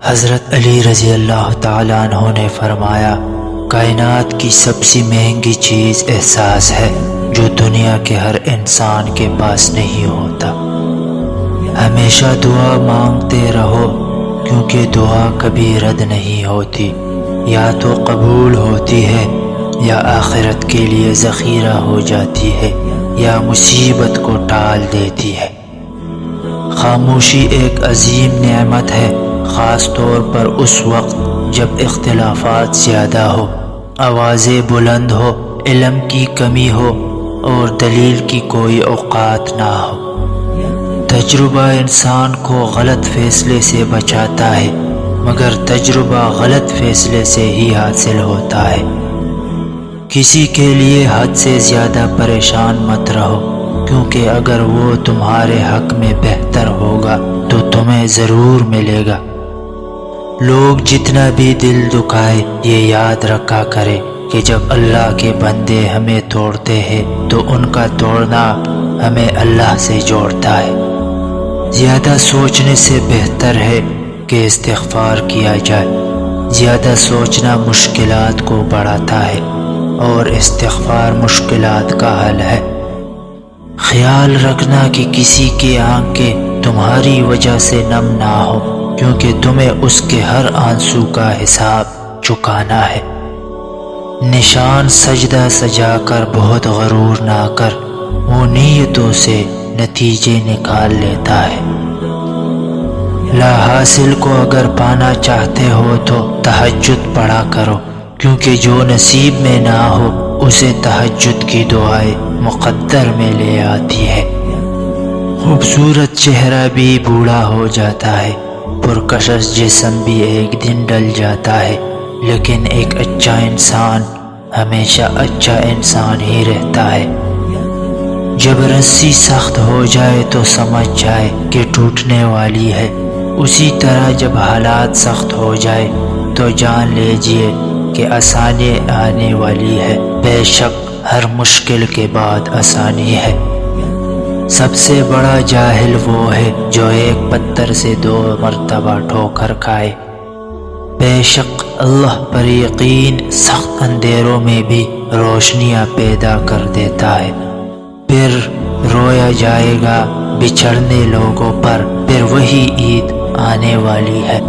حضرت علی رضی اللہ تعالیٰ عنہ نے فرمایا، کائنات کی سب سے مہنگی چیز احساس ہے جو دنیا کے ہر انسان کے پاس نہیں ہوتا۔ ہمیشہ دعا مانگتے رہو، کیونکہ دعا کبھی رد نہیں ہوتی، یا تو قبول ہوتی ہے یا آخرت کے لیے ذخیرہ ہو جاتی ہے یا مصیبت کو ٹال دیتی ہے۔ خاموشی ایک عظیم نعمت ہے، خاص طور پر اس وقت جب اختلافات زیادہ ہو، آوازیں بلند ہو، علم کی کمی ہو اور دلیل کی کوئی اوقات نہ ہو۔ تجربہ انسان کو غلط فیصلے سے بچاتا ہے، مگر تجربہ غلط فیصلے سے ہی حاصل ہوتا ہے۔ کسی کے لیے حد سے زیادہ پریشان مت رہو، کیونکہ اگر وہ تمہارے حق میں بہتر ہوگا تو تمہیں ضرور ملے گا۔ لوگ جتنا بھی دل دکھائے، یہ یاد رکھا کرے کہ جب اللہ کے بندے ہمیں توڑتے ہیں تو ان کا توڑنا ہمیں اللہ سے جوڑتا ہے۔ زیادہ سوچنے سے بہتر ہے کہ استغفار کیا جائے۔ زیادہ سوچنا مشکلات کو بڑھاتا ہے اور استغفار مشکلات کا حل ہے۔ خیال رکھنا کہ کسی کی آنکھیں تمہاری وجہ سے نم نہ ہو، کیونکہ تمہیں اس کے ہر آنسو کا حساب چکانا ہے۔ نشان سجدہ سجا کر بہت غرور نہ کر، وہ نیتوں سے نتیجے نکال لیتا ہے۔ لا حاصل کو اگر پانا چاہتے ہو تو تہجد پڑھا کرو، کیونکہ جو نصیب میں نہ ہو اسے تہجد کی دعائیں مقدر میں لے آتی ہے۔ خوبصورت چہرہ بھی بوڑھا ہو جاتا ہے، پرکشش جسم بھی ایک دن ڈل جاتا ہے، لیکن ایک اچھا انسان ہمیشہ اچھا انسان ہی رہتا ہے۔ جب رسی سخت ہو جائے تو سمجھ جائے کہ ٹوٹنے والی ہے، اسی طرح جب حالات سخت ہو جائے تو جان لیجئے کہ آسانی آنے والی ہے۔ بے شک ہر مشکل کے بعد آسانی ہے۔ سب سے بڑا جاہل وہ ہے جو ایک پتھر سے 2 مرتبہ ٹھوکر کھائے۔ بے شک اللہ پر یقین سخت اندھیروں میں بھی روشنیاں پیدا کر دیتا ہے۔ پھر رویا جائے گا بچھڑنے لوگوں پر، پھر وہی عید آنے والی ہے۔